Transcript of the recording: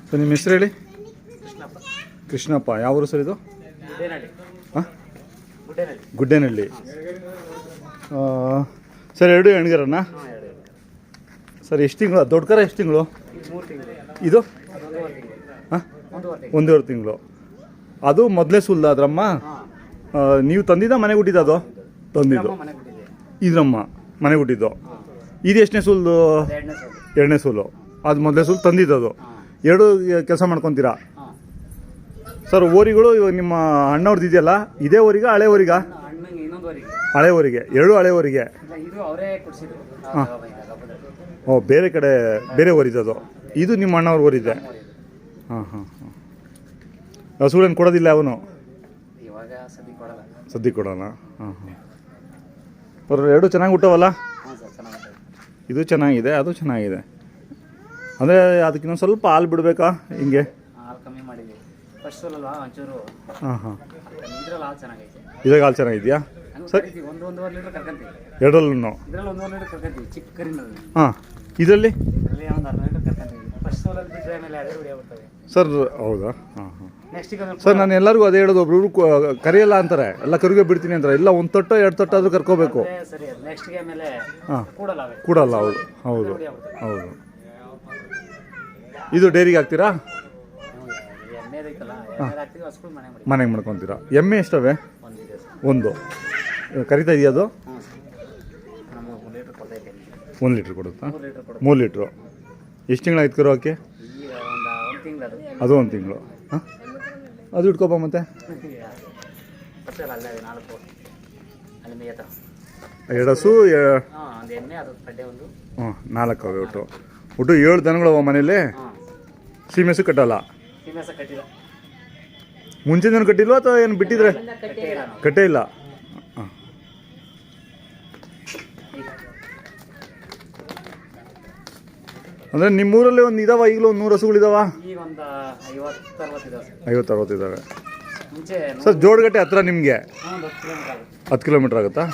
Sir ನಿಮ್ಮ ಹೆಸರು ಹೇಳಿ. ಕೃಷ್ಣಪ್ಪ. ಕೃಷ್ಣಪ್ಪ. ಯಾವ ಊರು ಸರ್ ಇದು? ಗುಡ್ಡೇನಹಳ್ಳಿ. ಹಾಂ, ಗುಡ್ಡೇನಹಳ್ಳಿ. ಗುಡ್ಡೇನಹಳ್ಳಿ. ಸರ್ ಎರಡು ಹೆಣ್ಗರಣ್ಣ? ಹಾಂ, ಎರಡು. ಸರ್ ಎಷ್ಟು ತಿಂಗಳು? ದೊಡ್ಡ ಕರ ಎಷ್ಟು ತಿಂಗಳು? 3 ತಿಂಗಳು. ಇದು? 1.5 ತಿಂಗಳು. ಹಾಂ, 1.5 ತಿಂಗಳು. ಅದು ಮೊದಲೇ ಸುಲ್ದ ಅದ್ರಮ್ಮ? ಹಾಂ. ನೀವು ತಂದಿದ್ದ ಮನೆಗೆ ಹುಟ್ಟಿದ್ದು? ಅದು ತಂದಿದ್ದು ಮನೆ ಬಿಟ್ಟಿದೆ. ಇದ್ರಮ್ಮ ಮನೆಗೆ ಹುಟ್ಟಿದ್ದು. ಇದು ಎಷ್ಟನೇ ಸುಲ್ದು? 2ನೇ ಸಲ. ಎರಡನೇ ಸೂಲು. ಅದು ಮೊದಲೇ ಸೂಲು ತಂದಿದ್ದದು. ಎರಡು ಕೆಲಸ ಮಾಡ್ಕೊತೀರಾ? ಹಾಂ. ಸರ್ ಓರಿಗಳು ಇವಾಗ ನಿಮ್ಮ ಅಣ್ಣವ್ರದ್ದು ಇದೆಯಲ್ಲ, ಇದೇ ಊರಿಗ ಹಳೆ ಊರಿಗ? ಅಣ್ಣಂಗೆ ಇನ್ನೊಂದುವರೆಗೆ. ಹಳೆ ಊರಿಗೆ. ಎರಡು ಹಳೆ ಊರಿಗೆ. ಇಲ್ಲ, ಇದು ಅವರೇ ಕೊಡಿಸಿದ್ರು. ಹಾಂ. ಓ, ಬೇರೆ ಕಡೆ ಬೇರೆ ಊರಿದ್ದದು. ಇದು ನಿಮ್ಮ ಅಣ್ಣವ್ರ ಊರಿದೆ. ಹಾಂ ಹಾಂ ಹಾಂ. ಹಸುಳೇನು ಕೊಡೋದಿಲ್ಲ ಅವನು? ಇವಾಗ ಸದ್ಯ ಕೊಡೋಣ. ಹಾಂ ಹಾಂ. ಅವ್ರು ಎರಡು ಚೆನ್ನಾಗಿ ಹುಟ್ಟವಲ್ಲ? ಹಾಂ ಸರ್, ಚೆನ್ನಾಗಿದೆ. ಇದು ಚೆನ್ನಾಗಿದೆ, ಅದು ಚೆನ್ನಾಗಿದೆ. ಅಂದರೆ ಅದಕ್ಕೆ ಇನ್ನೊಂದು ಸ್ವಲ್ಪ ಹಾಲು ಬಿಡಬೇಕಾ ಹಿಂಗೆ? ಹಾಲು ಕಮ್ಮಿ ಮಾಡಿದ್ದೀವಿ. ಫಸ್ಟ್ ಅಲ್ವಾ ಒಂಚೂರು. ಹಾಂ ಹಾಂ. ಇದ್ರಲ್ಲಿ ಹಾಲು ಚೆನ್ನಾಗೈತೆ. ಇದಾಗ ಹಾಲು ಚೆನ್ನಾಗಿದೆಯಾ ಸರ್? 1.5 ಲೀಟ್ರ್ ಕರ್ಕೊಂತೀವಿ. ಎರಡರಲ್ಲೂ? ಇದರಲ್ಲಿ 1.5 ಲೀಟ್ರ್ ಕರ್ಕೊಂತೀವಿ, ಚಿಕ್ಕ ಕರಿನಲ್ಲಿ. ಹಾಂ. ಇದರಲ್ಲಿ ಒಂದು 1/2 ಲೀಟ್ರ್ ಕರ್ಕೊಂತೀವಿ. ಫಸ್ಟ್ ಸೋಲಲ್ಲಿ ಬಿಟ್ಟರೆ ಆಮೇಲೆ ಅದೇ ರೂಢಿ ಆಗ್ಬಿಡ್ತವೆ ಸರ್. ಹೌದಾ? ಹಾಂ ಹಾಂ. ನೆಕ್ಸ್ಟಿಗೆ ಸರ್ ನಾನು ಎಲ್ಲರಿಗೂ ಅದೇ ಹೇಳೋದು, ಒಬ್ರು ಕರಿಯಲ್ಲ ಅಂತಾರೆ, ಎಲ್ಲ ಕರಿಗೆ ಬಿಡ್ತೀನಿ ಅಂತಾರೆ. ಇಲ್ಲ, ಒಂದು ತೊಟ್ಟೋ ಎರಡು ತೊಟ್ಟೋ ಆದರೂ ಕರ್ಕೋಬೇಕು. ಸರಿ, ನೆಕ್ಸ್ಟಿಗೆ ಆಮೇಲೆ ಹಾಂ, ಕೂಡಲ್ಲ. ಹೌದು ಹೌದು ಹೌದು. ಇದು ಡೈರಿಗೆ ಹಾಕ್ತೀರಾ? ಎಣ್ಣೆದೈತಲ್ಲ, ಹಾಕ್ತೀವಿ. ಹಸುಗಳು ಮನೆಗೆ ಮಾಡ್ಕೊತೀರಾ? ಎಮ್ಮೆ ಎಷ್ಟವೆ? ಒಂದಿದೆ ಸರ್. ಒಂದು ಕರಿತಾ ಇದೆಯಾ ಅದು? ಹ್ಞೂ ಸರ್. ನಮಗೆ 1 ಲೀಟ್ರ್ ಕೊಡ್ತೈತೆ. 1 ಲೀಟ್ರ್ ಕೊಡುತ್ತಾ? 3 ಲೀಟ್ರ್ ಕೊಡುತ್ತೆ. 3 ಲೀಟ್ರು. ಎಷ್ಟು ತಿಂಗಳಾಯ್ತು ಕರೋಕ್ಕೆ? ಈಗ ಒಂದು ತಿಂಗಳು ಅದು. ಅದು 1 ತಿಂಗಳು. ಹಾಂ, ಅದು ಇಟ್ಕೊಬ ಮತ್ತೆ. ಅಲ್ಲೇ 4 ಅಲ್ಲಿ ಮೇಯ್ತಾವ. 2 ಹಸು. ಹಾಂ, ಒಂದು ಎಮ್ಮೆ, ಅದು ಕಡ್ಡೆ ಒಂದು. ಹ್ಞೂ, 4 ಅವೆ ಒಟ್ಟು 7 ದನಗಳವ ಮನೇಲಿ. ಹಾಂ. ಸೀಮೆಸು ಕಟ್ಟಲ್ಲ? ಸೀಮೆಸ ಕಟ್ಟಿಲ್ಲ. ಮುಂಚೆನೇನು ಕಟ್ಟಿಲ್ವಾ ಅಥವಾ ಏನು ಬಿಟ್ಟಿದ್ರೆ? ಕಟ್ಟೇ ಇಲ್ಲ. ಹಾಂ. ಅಂದರೆ ನಿಮ್ಮೂರಲ್ಲಿ ಒಂದು ಇದಾವ ಈಗಲೂ? ಒಂದು 100 ಹಸುಗಳಿದಾವ? ಈಗ ಒಂದು 50-60 ಇದಾವೆ ಸರ್. 50-60 ಇದ್ದಾವೆ. ಮುಂಚೆ ಸರ್ ಜೋಡಗಟ್ಟೆ ಹತ್ರ ನಿಮಗೆ? 10 ಕಿಲೋಮೀಟರ್ ಆಗುತ್ತೆ. 10 ಕಿಲೋಮೀಟ್ರ್ ಆಗುತ್ತಾ?